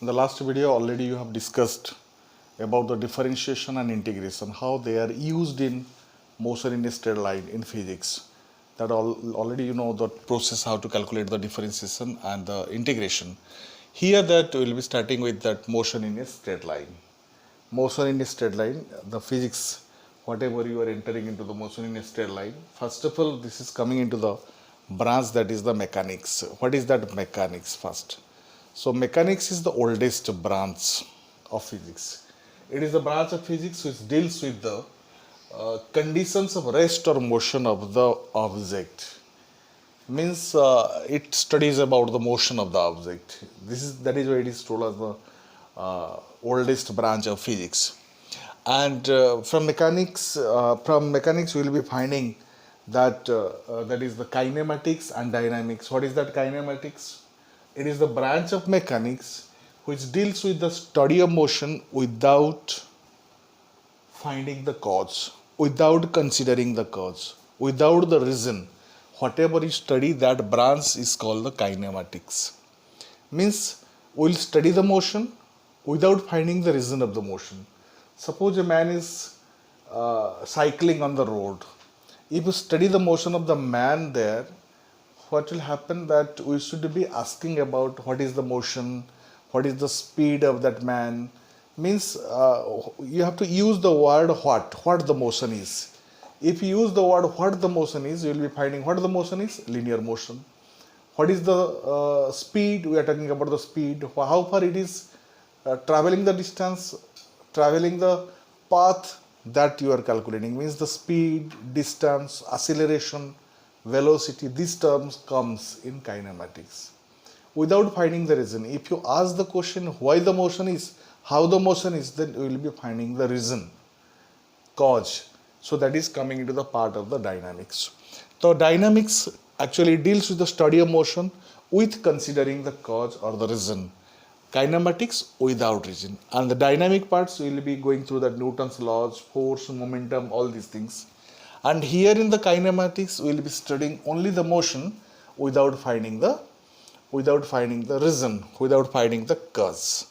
In the last video already you have discussed about the differentiation and integration, how they are used in motion in a straight line in physics. That already you know the process how to calculate the differentiation and the integration. Here that we will be starting with that motion in a straight line. Motion in a straight line, the physics, whatever you are entering into the motion in a straight line, first of all this is coming into the branch that is the mechanics. What is that mechanics first? So mechanics is the oldest branch of physics. It is the branch of physics which deals with the conditions of rest or motion of the object. Means it studies about the motion of the object. That is why it is told as the oldest branch of physics. And from mechanics we will be finding that that is the kinematics and dynamics. What is that kinematics? It is the branch of mechanics which deals with the study of motion without finding the cause, without considering the cause, without the reason. Whatever you study, that branch is called the kinematics. Means we will study the motion without finding the reason of the motion. Suppose a man is cycling on the road. If you study the motion of the man there, what will happen that we should be asking about what is the motion, what is the speed of that man. Means you have to use the word what the motion is. If you use the word what the motion is, you will be finding what the motion is, linear motion. What is the speed? We are talking about the speed, how far it is traveling the distance, traveling the path that you are calculating. Means the speed, distance, acceleration, velocity, these terms comes in kinematics. Without finding the reason, if you ask the question why the motion is, how the motion is, then you will be finding the reason, cause. So that is coming into the part of the dynamics. So dynamics actually deals with the study of motion with considering the cause or the reason. Kinematics without reason. And the dynamic parts we will be going through the Newton's laws, force, momentum, all these things. And here in the kinematics we will be studying only the motion without finding the reason, without finding the cause.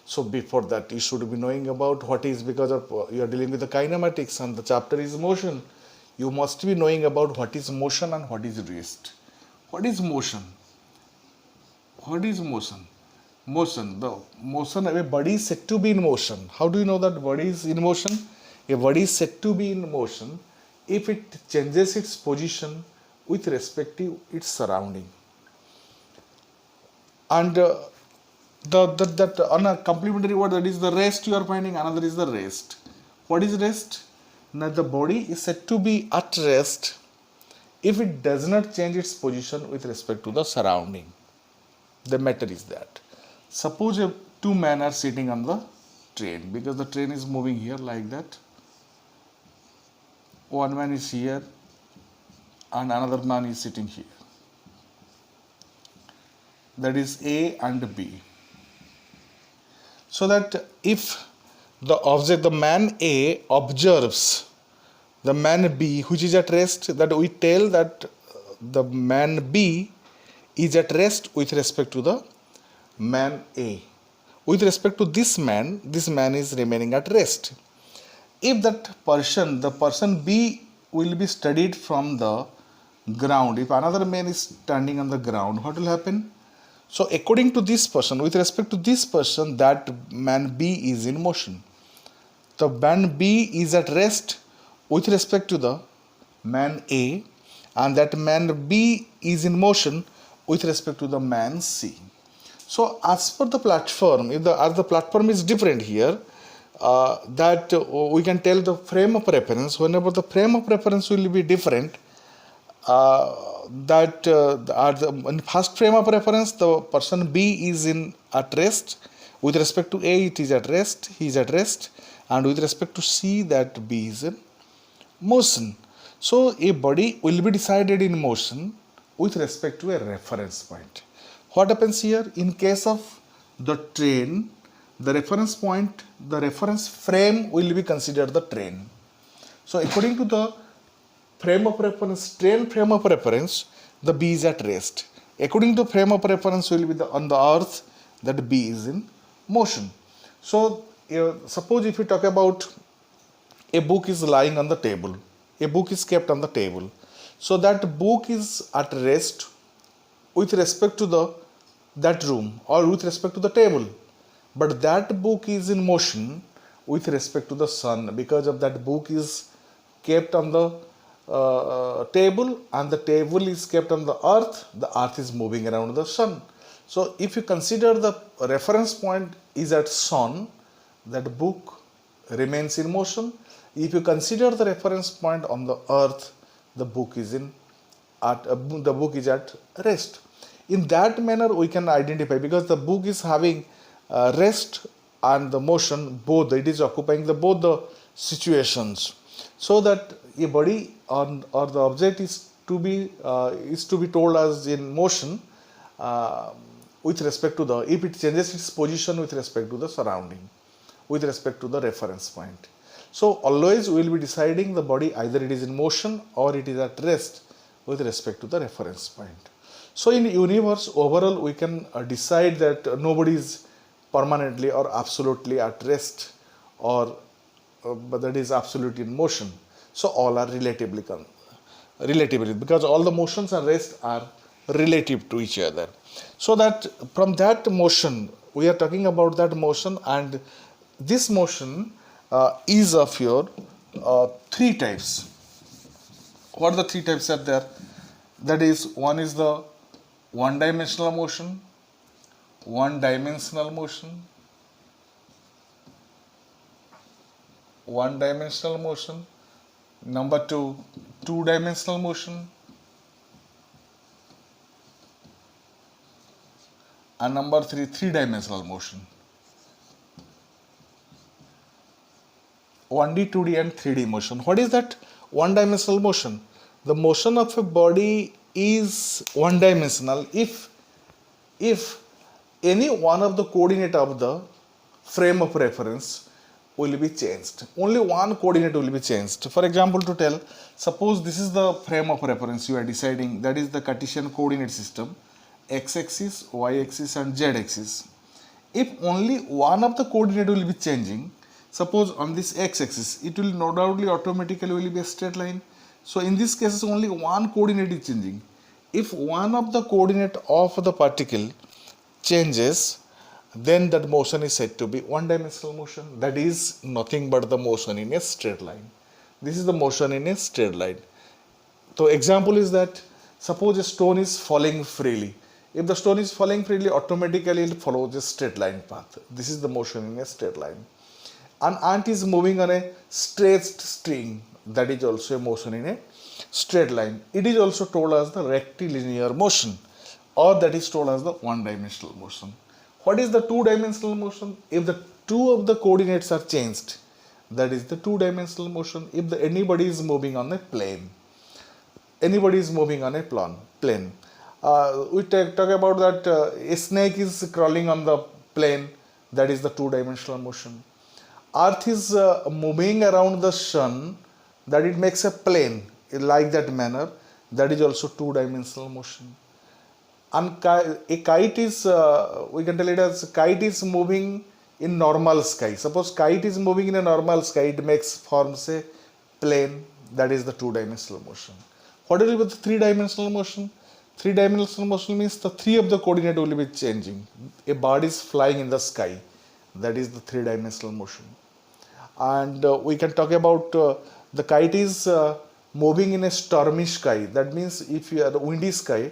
So before that you should be knowing about what is, because of you are dealing with the kinematics and the chapter is motion. You must be knowing about what is motion and what is rest. What is motion? What is motion? Motion. The motion, a body is said to be in motion. How do you know that body is in motion? A body is said to be in motion if it changes its position with respect to its surrounding. And that on a complementary word, that is the rest you are finding, another is the rest. What is rest? Now the body is said to be at rest if it does not change its position with respect to the surrounding. The matter is that. Suppose two men are sitting on the train, because the train is moving here like that. One man is here and another man is sitting here. That is A and B. So that if the object, the man A observes the man B which is at rest, that we tell that the man B is at rest with respect to the man A. With respect to this man is remaining at rest. If that person, the person B will be studied from the ground, if another man is standing on the ground, what will happen? So according to this person, with respect to this person, that man B is in motion. The man B is at rest with respect to the man A, and that man B is in motion with respect to the man C. So as per the platform, as the platform is different here, that we can tell the frame of reference. Whenever the frame of reference will be different, in first frame of reference, the person B is at rest. With respect to A, it is at rest. He is at rest, and with respect to C, that B is in motion. So a body will be decided in motion with respect to a reference point. What happens here? In case of the train, the reference point, the reference frame will be considered the train. So according to the frame of reference, train frame of reference, the B is at rest. According to frame of reference will be on the earth, that B is in motion. So suppose if you talk about a book is lying on the table, a book is kept on the table, so that book is at rest with respect to the that room or with respect to the table, but that book is in motion with respect to the sun, because of that book is kept on the table and the table is kept on the earth is moving around the sun. So if you consider the reference point is at sun, that book remains in motion. If you consider the reference point on the earth, the book is at rest. In that manner we can identify, because the book is having rest and the motion, both it is occupying both the situations, so that a body or the object is to be told as in motion with respect to the, if it changes its position with respect to the surrounding, with respect to the reference point. So always we will be deciding the body either it is in motion or it is at rest with respect to the reference point. So in universe overall we can decide that nobody is permanently or absolutely at rest, or but that is absolutely in motion. So all are relatively because all the motions and rest are relative to each other. So that from that motion we are talking about that motion, and this motion is of your three types. What are the three types are there? That is, one is the one-dimensional motion, one-dimensional motion, one-dimensional motion. Number two, two-dimensional motion, and number three, three-dimensional motion. 1D, 2D and 3D motion. What is that one-dimensional motion? The motion of a body is one-dimensional if any one of the coordinate of the frame of reference will be changed. Only one coordinate will be changed. For example, to tell, suppose this is the frame of reference you are deciding, that is the Cartesian coordinate system, x-axis, y-axis and z-axis. If only one of the coordinate will be changing, suppose on this x-axis, it will no doubtly automatically will be a straight line. So in this case only one coordinate is changing. If one of the coordinate of the particle changes, then that motion is said to be one-dimensional motion. That is nothing but the motion in a straight line. This is the motion in a straight line. So example is that suppose a stone is falling freely. If the stone is falling freely, automatically it follows a straight line path. This is the motion in a straight line. An ant is moving on a stretched string. That is also a motion in a straight line. It is also told as the rectilinear motion, or that is told as the one-dimensional motion. What is the two-dimensional motion? If the two of the coordinates are changed, that is the two-dimensional motion. If anybody is moving on a plane, anybody is moving on a plane. We talk about that a snake is crawling on the plane, that is the two-dimensional motion. Earth is moving around the sun, that it makes a plane like that manner, that is also two-dimensional motion. And a kite is, we can tell it as kite is moving in normal sky. Suppose kite is moving in a normal sky, it forms a plane, that is the two-dimensional motion. What will be the three-dimensional motion? Three-dimensional motion means the three of the coordinate will be changing. A bird is flying in the sky, that is the three-dimensional motion. And we can talk about the kite is moving in a stormy sky. That means if you are a windy sky,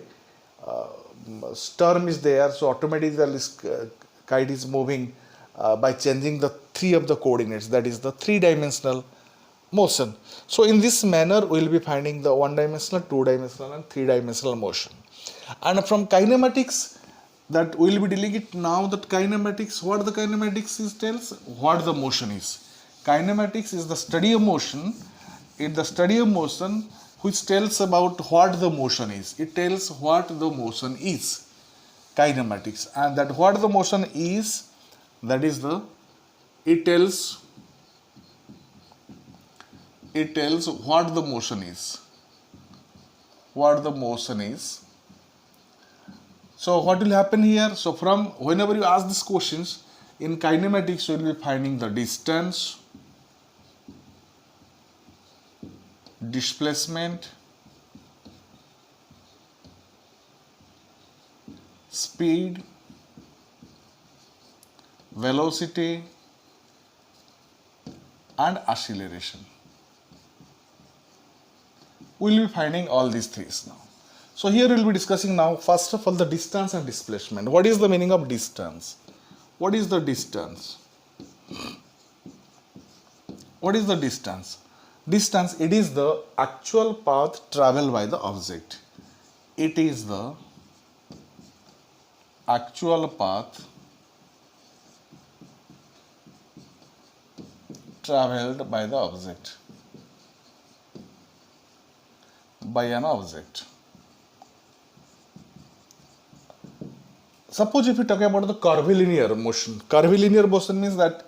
storm is there, so automatically kite is moving by changing the three of the coordinates, that is the three-dimensional motion. So in this manner we will be finding the one-dimensional, two-dimensional and three-dimensional motion. And from kinematics, that we will be dealing it now, that kinematics, what the kinematics is tells, what the motion is. Kinematics is the study of motion. In the study of motion, which tells about what the motion is. It tells what the motion is. Kinematics. And that what the motion is, that is the, it tells what the motion is. What the motion is. So what will happen here? So from whenever you ask these questions, In kinematics, we will be finding the distance, displacement, speed, velocity, and acceleration. We will be finding all these things now. So here we will be discussing now first of all the distance and displacement. What is the meaning of distance? What is the distance? What is the distance? Distance, it is the actual path traveled by the object. It is the actual path traveled by the object, by an object. Suppose if we talk about the curvilinear motion means that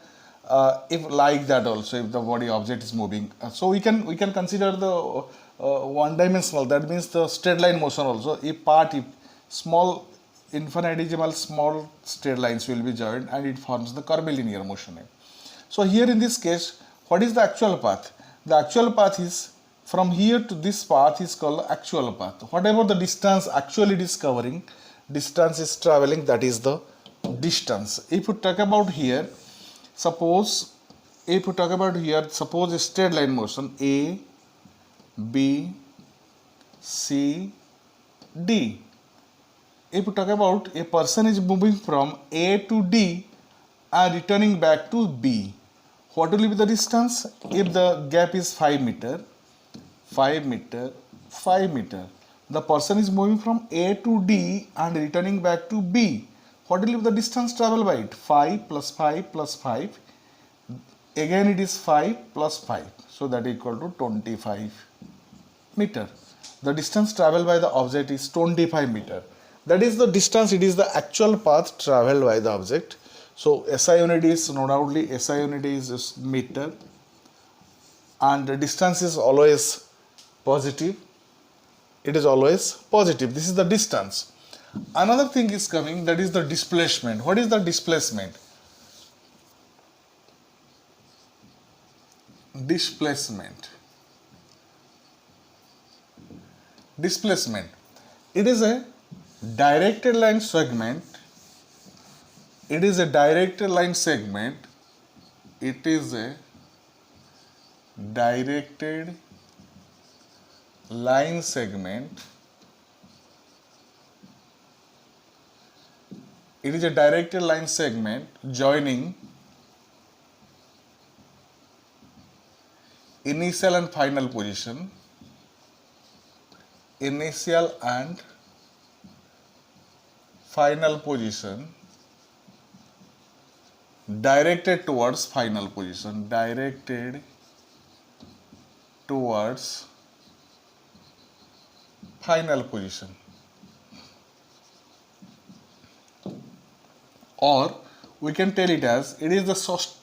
if like that also, if the body object is moving, so we can consider the one dimensional, that means the straight line motion also. If small infinitesimal small straight lines will be joined and it forms the curvilinear motion. So here in this case, what is the actual path? The actual path is from here to this path is called the actual path. Whatever the distance actually it is covering, distance is traveling, that is the distance. If you talk about here, suppose a straight line motion A, B, C, D. If you talk about a person is moving from A to D and returning back to B, what will be the distance? If the gap is 5 meter, 5 meter, 5 meter, the person is moving from A to D and returning back to B, what will be the distance traveled by it? 5 plus 5 plus 5, again it is 5 plus 5, so that is equal to 25 meter. The distance traveled by the object is 25 meter. That is the distance, it is the actual path traveled by the object. So SI unit is, no doubtly SI unit is meter, and the distance is always positive. It is always positive. This is the distance. Another thing is coming, that is the displacement. What is the displacement? Displacement. Displacement. It is a directed line segment. It is a directed line segment. It is a directed line segment. It is a directed line segment joining initial and final position, initial and final position, directed towards final position, directed towards final position. Or we can tell it as, it is the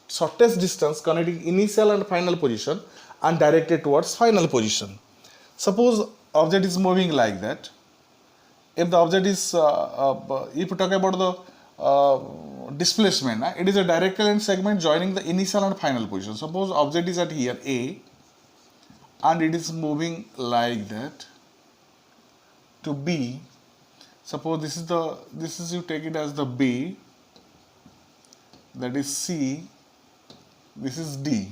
shortest distance connecting initial and final position and directed towards final position. Suppose object is moving like that. If the object is, if you talk about the displacement, it is a directed line segment joining the initial and final position. Suppose object is at here A and it is moving like that to B. Suppose this is you take it as the B, that is C, this is D.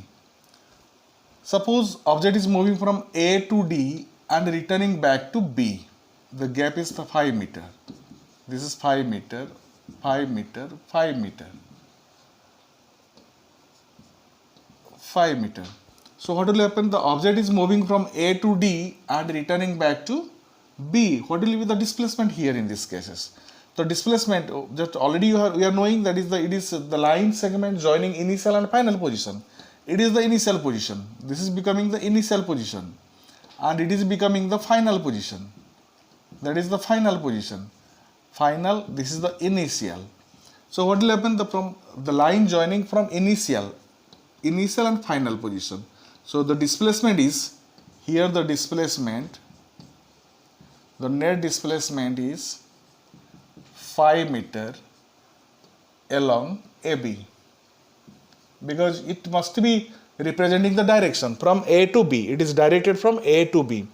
Suppose object is moving from A to D and returning back to B. The gap is the 5 meter. This is 5 meter, 5 meter, 5 meter, 5 meter. So what will happen? The object is moving from A to D and returning back to B. What will be the displacement here in these cases? The displacement, just already we are knowing that it is the line segment joining initial and final position. It is the initial position. This is becoming the initial position, and it is becoming the final position. That is the final position. Final, this is the initial. So what will happen? From the line joining from initial and final position. So the displacement is here, the displacement, the net displacement is 5 meter along AB, because it must be representing the direction from A to B. It is directed from A to B.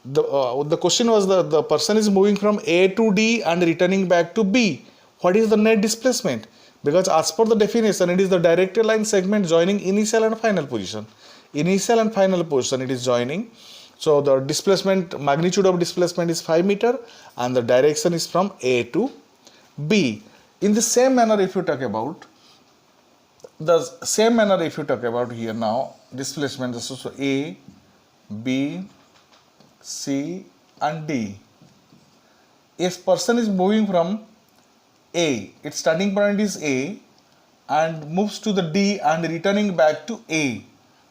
The question was the person is moving from A to D and returning back to B. What is the net displacement? Because as per the definition, it is the directed line segment joining initial and final position. Initial and final position it is joining. So the displacement, magnitude of displacement is 5 meter and the direction is from A to B. In the same manner, if you talk about here now, displacement is also A, B, C and D. If person is moving from A, its starting point is A and moves to the D and returning back to A.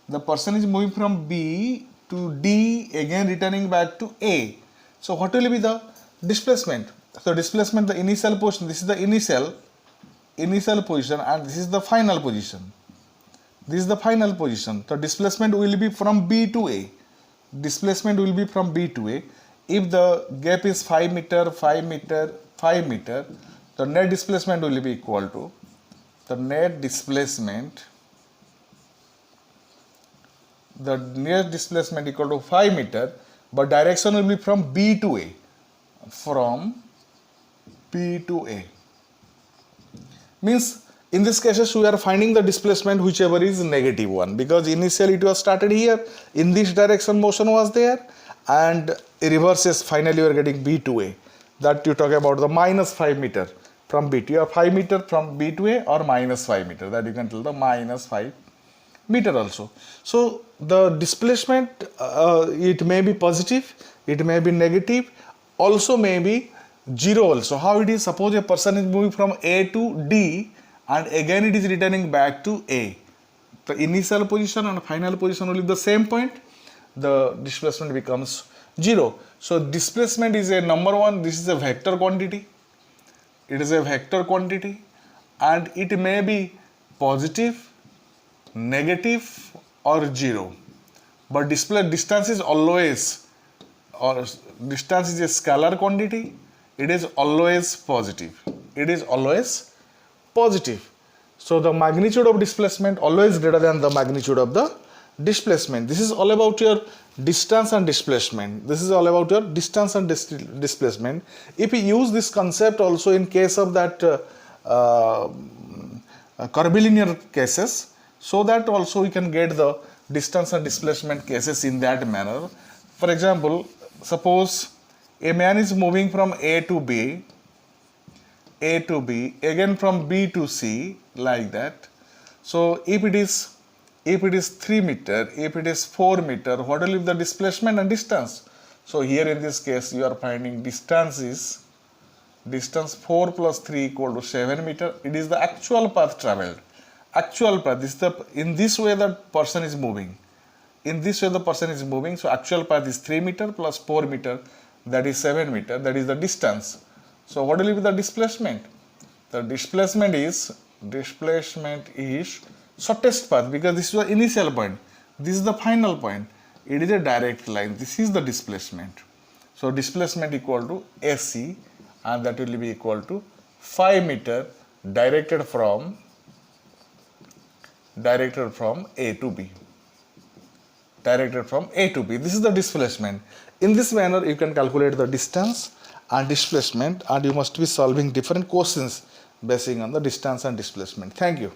The person is moving from B to D, again returning back to A. So what will be the displacement? So displacement, the initial position, this is the initial position and this is the final position. This is the final position. The displacement will be from B to A. Displacement will be from B to A. If the gap is 5 meter, 5 meter, 5 meter, the net displacement will be equal to the net displacement equal to 5 meter, but direction will be from B to A. From B to A. Means in this cases we are finding the displacement whichever is negative one, because initially it was started here, in this direction motion was there and reverses, finally you are getting B to A. That you talk about the minus 5 meter from B to A, 5 meter from B to A or minus 5 meter, that you can tell the minus 5 meter also. So the displacement it may be positive, it may be negative, also may be zero also. How it is? Suppose a person is moving from A to D and again it is returning back to A. The initial position and final position will be the same point, the displacement becomes 0. So displacement is a number one, this is a vector quantity. It is a vector quantity and it may be positive, negative or 0. But distance is always, or distance is a scalar quantity, it is always positive. It is always positive. So the magnitude of displacement always greater than the magnitude of the displacement. This is all about your distance and displacement. This is all about your distance and displacement. If we use this concept also in case of that curvilinear cases, so that also we can get the distance and displacement cases in that manner. For example, suppose a man is moving from A to B, again from B to C, like that. So if it is 3 meter, if it is 4 meter, what will be the displacement and distance? So here in this case you are finding distance 4 plus 3 equal to 7 meter. It is the actual path traveled. Actual path, this is the, in this way the person is moving. In this way the person is moving, so actual path is 3 meter plus 4 meter, that is 7 meter, that is the distance. So what will be the displacement? The displacement is shortest path, because this is the initial point, this is the final point. It is a direct line, this is the displacement. So displacement equal to AC, and that will be equal to 5 meter directed from A to B. Directed from A to B. This is the displacement. In this manner, you can calculate the distance and displacement, and you must be solving different questions based on the distance and displacement. Thank you.